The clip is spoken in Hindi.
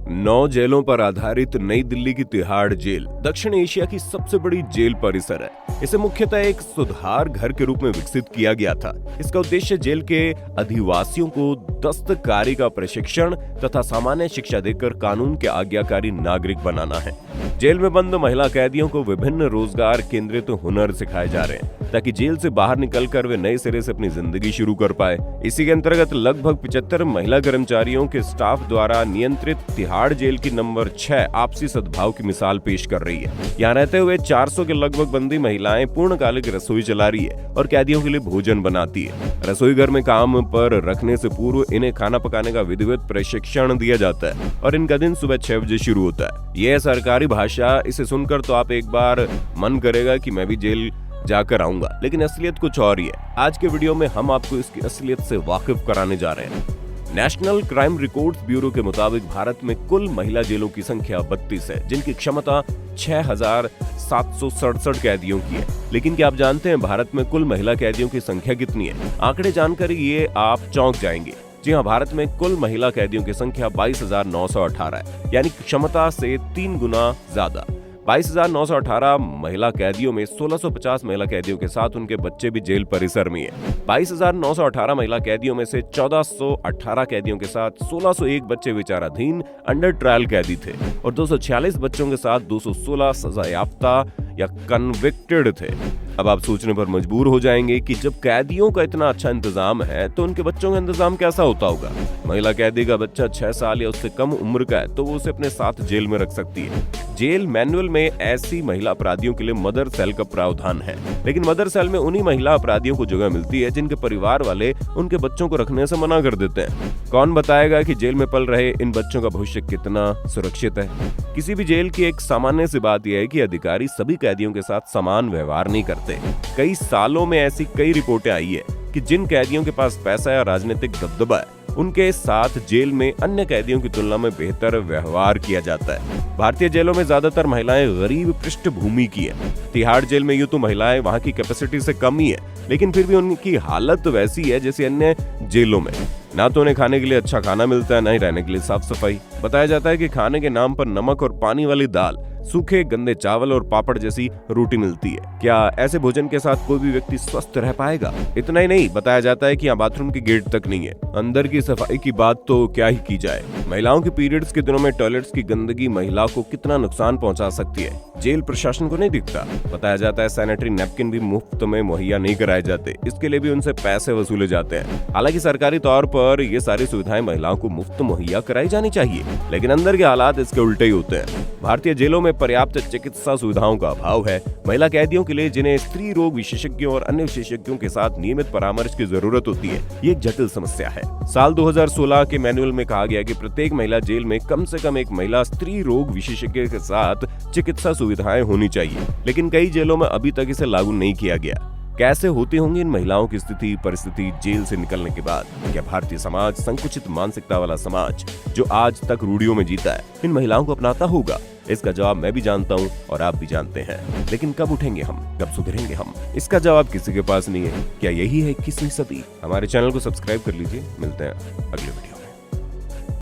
9 जेलों पर आधारित नई दिल्ली की तिहाड़ जेल दक्षिण एशिया की सबसे बड़ी जेल परिसर है। इसे मुख्यतः एक सुधार घर के रूप में विकसित किया गया था। इसका उद्देश्य जेल के अधिवासियों को दस्तकारी का प्रशिक्षण तथा सामान्य शिक्षा देकर कानून के आज्ञाकारी नागरिक बनाना है। जेल में बंद महिला कैदियों को विभिन्न रोजगार केंद्रित हुनर सिखाए जा रहे हैं ताकि जेल से बाहर निकलकर वे नए सिरे से अपनी जिंदगी शुरू कर पाए। इसी के अंतर्गत लगभग 75 महिला कर्मचारियों के स्टाफ द्वारा नियंत्रित तिहाड़ जेल की नंबर 6 आपसी सद्भाव की मिसाल पेश कर रही है। यहाँ रहते हुए 400 के लगभग बंदी महिलाएं पूर्णकालिक रसोई चला रही है और कैदियों के लिए भोजन बनाती है। रसोई घर में काम पर रखने से पूर्व इन्हें खाना पकाने का विधिवत प्रशिक्षण दिया जाता है और इनका दिन सुबह 6 बजे शुरू होता है। यह सरकारी भाषा, इसे सुनकर तो आप एक बार मन करेगा कि मैं भी जेल जाकर आऊंगा, लेकिन असलियत कुछ और ही है। आज के वीडियो में हम आपको इसकी असलियत से वाकिफ कराने जा रहे हैं। नेशनल क्राइम रिकॉर्ड्स ब्यूरो के मुताबिक भारत में कुल महिला जेलों की संख्या 32 है, जिनकी क्षमता 6,767 कैदियों की है। लेकिन क्या आप जानते हैं भारत में कुल महिला कैदियों की संख्या कितनी है? आंकड़े जानकर ये आप चौंक जाएंगे। जी हाँ, भारत में कुल महिला कैदियों की संख्या 22,918 है, यानी क्षमता से 3 गुना ज्यादा। 22,918 महिला कैदियों में 1650 महिला कैदियों के साथ उनके बच्चे भी जेल परिसर में है। 22,918 महिला कैदियों में से 1418 कैदियों के साथ 1601 बच्चे विचाराधीन अंडर ट्रायल कैदी थे और 246 बच्चों के साथ 216 सजायाफ्ता या कन्विक्टेड थे। अब आप सोचने पर मजबूर हो जाएंगे कि जब कैदियों का इतना अच्छा इंतजाम है तो उनके बच्चों का इंतजाम कैसा होता होगा। महिला कैदी का बच्चा 6 साल या उससे कम उम्र का है तो वो उसे अपने साथ जेल में रख सकती है। जेल मैनुअल में ऐसी महिला अपराधियों के लिए मदर सेल का प्रावधान है, लेकिन मदर सेल में उन्हीं महिला अपराधियों को जगह मिलती है जिनके परिवार वाले उनके बच्चों को रखने से मना कर देते हैं। कौन बताएगा कि जेल में पल रहे इन बच्चों का भविष्य कितना सुरक्षित है? किसी भी जेल की एक सामान्य सी बात यह है कि अधिकारी सभी कैदियों के साथ समान व्यवहार नहीं करते। कई सालों में ऐसी कई रिपोर्टें आई है कि जिन कैदियों के पास पैसा या राजनीतिक दबदबा है उनके साथ जेल में अन्य कैदियों की तुलना में बेहतर व्यवहार किया जाता है। भारतीय जेलों में ज्यादातर महिलाएं गरीब पृष्ठभूमि की है। तिहाड़ जेल में यूं तो महिलाएं वहां की कैपेसिटी से कम ही है, लेकिन फिर भी उनकी हालत वैसी है जैसे अन्य जेलों में। ना तो उन्हें खाने के लिए अच्छा खाना मिलता है, ना ही रहने के लिए साफ सफाई। बताया जाता है कि खाने के नाम पर नमक और पानी वाली दाल, सूखे गंदे चावल और पापड़ जैसी रोटी मिलती है। क्या ऐसे भोजन के साथ कोई भी व्यक्ति स्वस्थ रह पाएगा? इतना ही नहीं, बताया जाता है कि यहाँ बाथरूम की गेट तक नहीं है। अंदर की सफाई की बात तो क्या ही की जाए। महिलाओं के पीरियड्स के दिनों में टॉयलेट्स की गंदगी महिला को कितना नुकसान पहुंचा सकती है, जेल प्रशासन को नहीं दिखता। बताया जाता है सैनिटरी नैपकिन भी मुफ्त में मुहैया नहीं कराए जाते, इसके लिए भी उनसे पैसे वसूले जाते हैं। हालांकि सरकारी तौर पर ये सारी सुविधाएं महिलाओं को मुफ्त मुहैया कराई जानी चाहिए, लेकिन अंदर के हालात इसके उल्टे ही होते हैं। भारतीय जेलों में पर्याप्त चिकित्सा सुविधाओं का अभाव है। महिला कैदियों के लिए जिन्हें स्त्री रोग विशेषज्ञों और अन्य विशेषज्ञों के साथ नियमित परामर्श की जरूरत होती है, ये एक जटिल समस्या है। साल 2016 के मैनुअल में कहा गया कि प्रत्येक महिला जेल में कम से कम एक महिला स्त्री रोग विशेषज्ञ के साथ चिकित्सा सुविधाएं होनी चाहिए, लेकिन कई जेलों में अभी तक इसे लागू नहीं किया गया। कैसे होती होंगी इन महिलाओं की स्थिति परिस्थिति जेल से निकलने के बाद? क्या भारतीय समाज, संकुचित मानसिकता वाला समाज जो आज तक रूढ़ियों में जीता है, इन महिलाओं को अपनाता होगा? इसका जवाब मैं भी जानता हूँ और आप भी जानते हैं, लेकिन कब उठेंगे हम, कब सुधरेंगे हम? इसका जवाब किसी के पास नहीं है। क्या यही है 21वीं सदी? हमारे चैनल को सब्सक्राइब कर लीजिए। मिलते हैं अगले वीडियो।